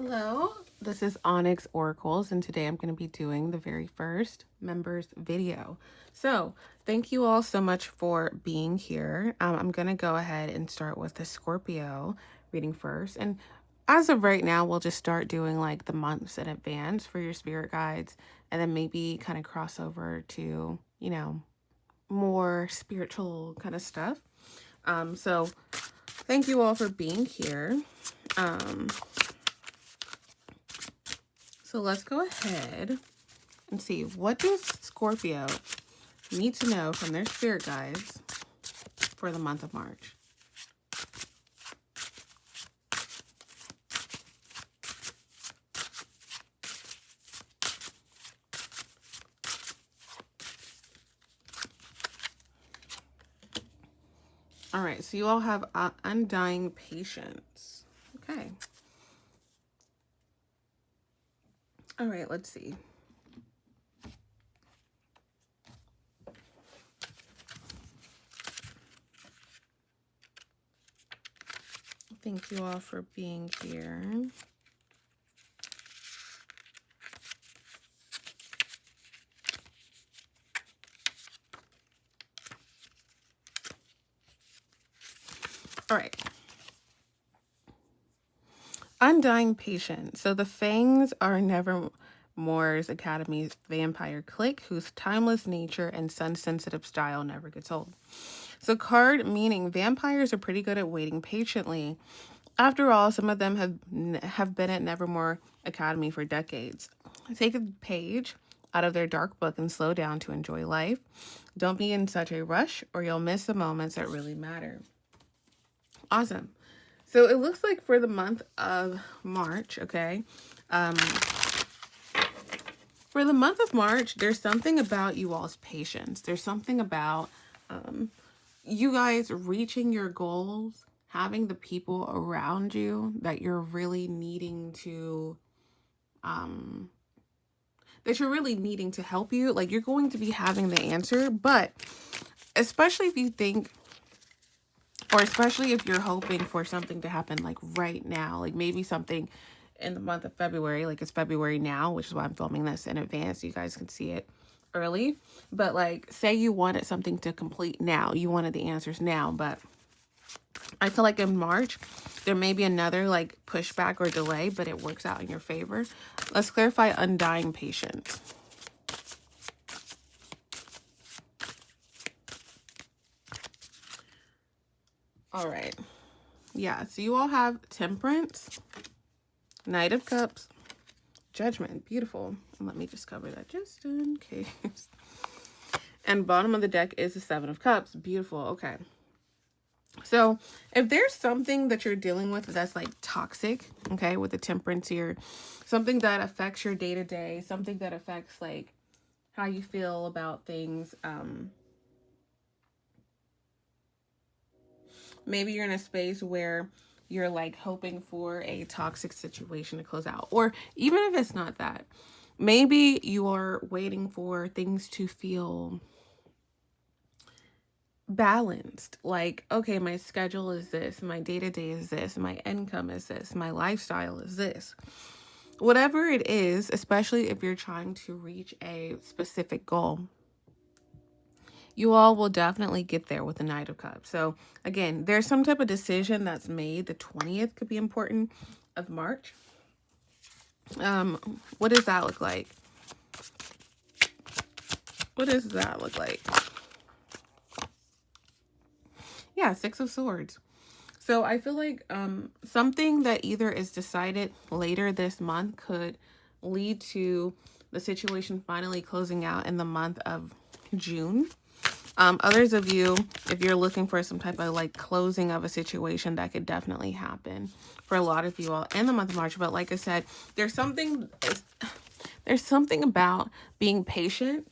Hello, this is Onyx Oracles, and today I'm going to be doing the very first members video. So, thank you all so much for being here. I'm going to go ahead and start with the Scorpio reading first. And as of right now, we'll just start doing like the months in advance for your spirit guides, and then maybe kind of cross over to, more spiritual kind of stuff. So, thank you all for being here. So let's go ahead and see, what does Scorpio need to know from their spirit guides for the month of March? All right, so you all have undying patience. Okay. All right, let's see. Thank you all for being here. All right. Undying patience. So the Fangs are Nevermore's Academy's vampire clique whose timeless nature and sun-sensitive style never gets old. So card meaning vampires are pretty good at waiting patiently. After all, some of them have been at Nevermore Academy for decades. Take a page out of their dark book and slow down to enjoy life. Don't be in such a rush or you'll miss the moments that really matter. Awesome. So it looks like for the month of March, okay, for the month of March, there's something about you all's patience. There's something about you guys reaching your goals, having the people around you that you're really needing to, help you. Like, you're going to be having the answer, but especially if you think, or especially if you're hoping for something to happen like right now, like maybe something in the month of February, like it's February now, which is why I'm filming this in advance. You guys can see it early, but like say you wanted something to complete now, you wanted the answers now, but I feel like in March, there may be another like pushback or delay, but it works out in your favor. Let's clarify undying patience. All right. Yeah, so you all have Temperance, Knight of Cups, Judgment. Beautiful. Let me just cover that just in case. And bottom of the deck is the Seven of Cups. Beautiful. Okay. So if there's something that you're dealing with that's like toxic, okay, with the Temperance here, something that affects your day-to-day, something that affects like how you feel about things, maybe you're in a space where you're like hoping for a toxic situation to close out. Or even if it's not that, maybe you are waiting for things to feel balanced. Like, okay, my schedule is this, my day-to-day is this, my income is this, my lifestyle is this. Whatever it is, especially if you're trying to reach a specific goal, you all will definitely get there with the Knight of Cups. So again, there's some type of decision that's made. The 20th could be important of March. What does that look like? What does that look like? Yeah, Six of Swords. So I feel like something that either is decided later this month could lead to the situation finally closing out in the month of June. Others of you, if you're looking for some type of like closing of a situation, that could definitely happen for a lot of you all in the month of March. But like I said, there's something about being patient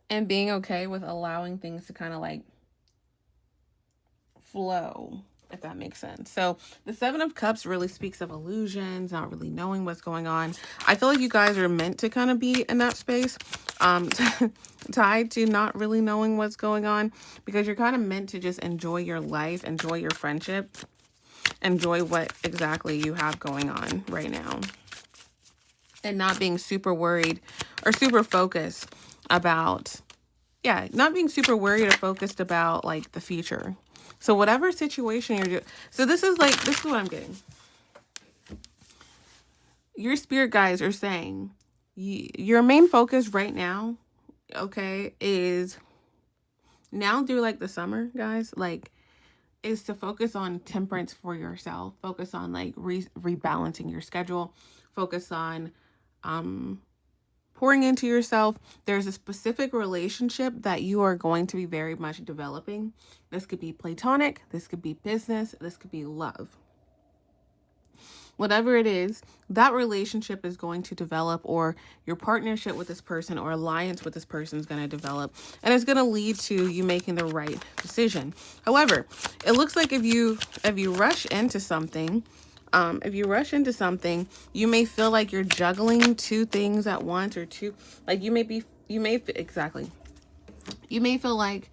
and being okay with allowing things to kind of like flow, if that makes sense. So the Seven of Cups really speaks of illusions, not really knowing what's going on. I feel like you guys are meant to kind of be in that space, tied to not really knowing what's going on, because you're kind of meant to just enjoy your life, enjoy your friendship, enjoy what exactly you have going on right now, and not being super worried or super focused about, not being super worried or focused about like the future. So whatever situation you're doing, so this is what I'm getting. Your spirit guides are saying your main focus right now, okay, is now through like the summer, guys, like, is to focus on temperance for yourself. Focus on like rebalancing your schedule. Focus on pouring into yourself. There's a specific relationship that you are going to be very much developing. This could be platonic. This could be business. This could be love. Whatever it is, that relationship is going to develop, or your partnership with this person or alliance with this person is going to develop, and it's going to lead to you making the right decision. However, it looks like if you rush into something, you may feel like you're juggling two things at once, or two, like you may feel like,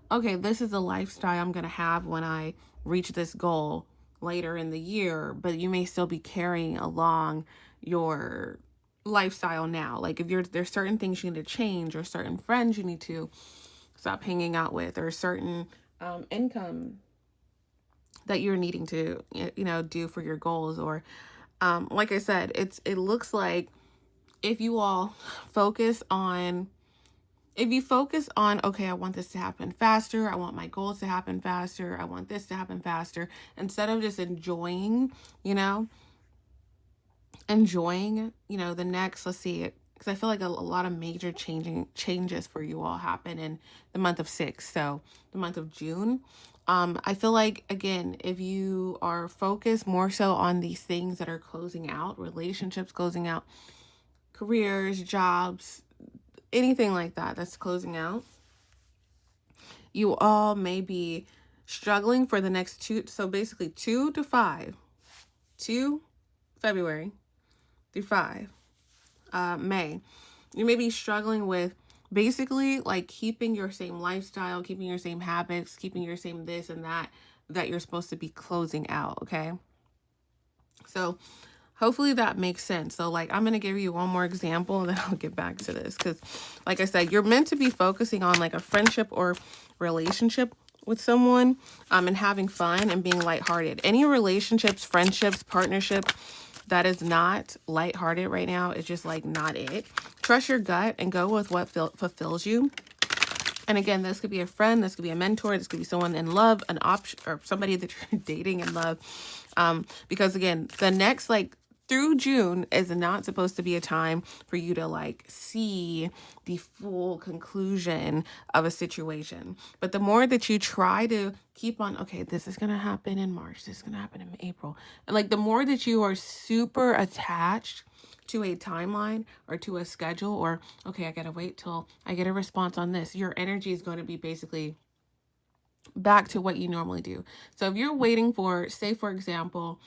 okay, this is the lifestyle I'm going to have when I reach this goal later in the year, but you may still be carrying along your lifestyle now. Like if there's certain things you need to change, or certain friends you need to stop hanging out with, or certain income that you're needing to, do for your goals. Or like I said, it looks like if you focus on, okay, I want this to happen faster. I want my goals to happen faster. I want this to happen faster. Instead of just enjoying, the next, let's see, because I feel like a lot of major changes for you all happen in the month of 6. So the month of June. I feel like, again, if you are focused more so on these things that are closing out, relationships closing out, careers, jobs, anything like that that's closing out, you all may be struggling for the next 2, so basically 2 to 5, 2 February through 5 May. You may be struggling with basically like keeping your same lifestyle, keeping your same habits, keeping your same this and that you're supposed to be closing out, okay? So hopefully that makes sense. So like, I'm going to give you one more example and then I'll get back to this. Because like I said, you're meant to be focusing on like a friendship or relationship with someone, and having fun and being lighthearted. Any relationships, friendships, partnership that is not lighthearted right now is just like not it. Trust your gut and go with what fulfills you. And again, this could be a friend, this could be a mentor, this could be someone in love, an option, or somebody that you're dating in love. Because again, the next, like, through June is not supposed to be a time for you to like see the full conclusion of a situation. But the more that you try to keep on, okay, this is going to happen in March, this is going to happen in April. And like the more that you are super attached to a timeline or to a schedule, or, okay, I got to wait till I get a response on this, your energy is going to be basically back to what you normally do. So if you're waiting for, say, for example,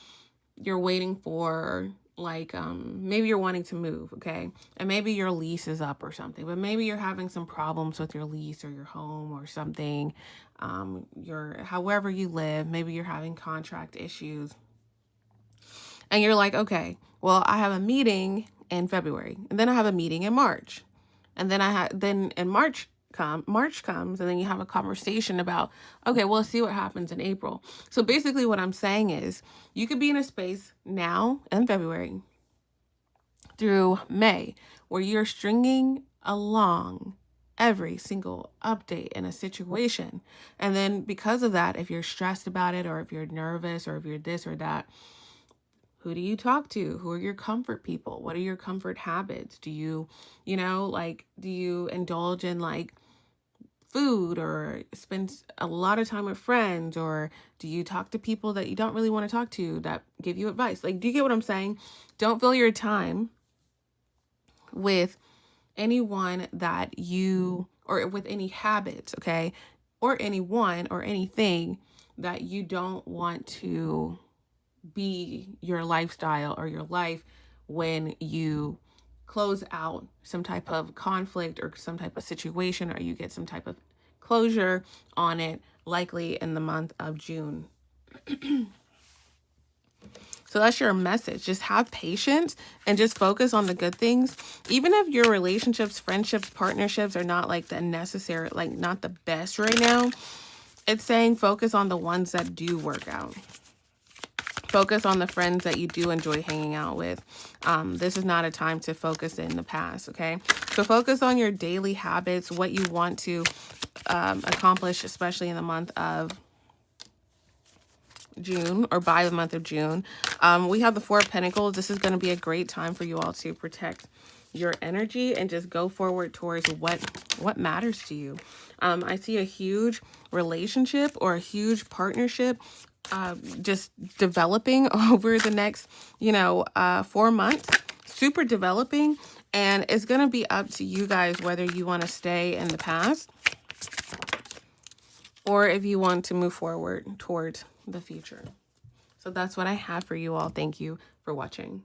you're waiting for like, maybe you're wanting to move, okay? And maybe your lease is up or something, but maybe you're having some problems with your lease or your home or something. However you live, maybe you're having contract issues. And you're like, okay, well, I have a meeting in February, and then I have a meeting in March. And then in March comes, and then you have a conversation about, okay, we'll see what happens in April. So basically what I'm saying is you could be in a space now in February through May where you're stringing along every single update in a situation. And then because of that, if you're stressed about it, or if you're nervous, or if you're this or that, who do you talk to? Who are your comfort people? What are your comfort habits? Do you, do you indulge in like food, or spend a lot of time with friends, or do you talk to people that you don't really want to talk to that give you advice? Like, do you get what I'm saying? Don't fill your time with anyone that you, or with any habits, okay? Or anyone or anything that you don't want to be your lifestyle or your life when you close out some type of conflict or some type of situation, or you get some type of closure on it, likely in the month of June. So that's your message. Just have patience and just focus on the good things. Even if your relationships, friendships, partnerships are not like the necessary, like not the best right now, it's saying focus on the ones that do work out. Focus on the friends that you do enjoy hanging out with. This is not a time to focus in the past, okay? So focus on your daily habits, what you want to accomplish, especially in the month of June, or by the month of June. We have the Four of Pentacles. This is going to be a great time for you all to protect your energy and just go forward towards what matters to you. I see a huge relationship or a huge partnership just developing over the next 4 months, super developing, and it's going to be up to you guys whether you want to stay in the past or if you want to move forward towards the future. So that's what I have for you all. Thank you for watching.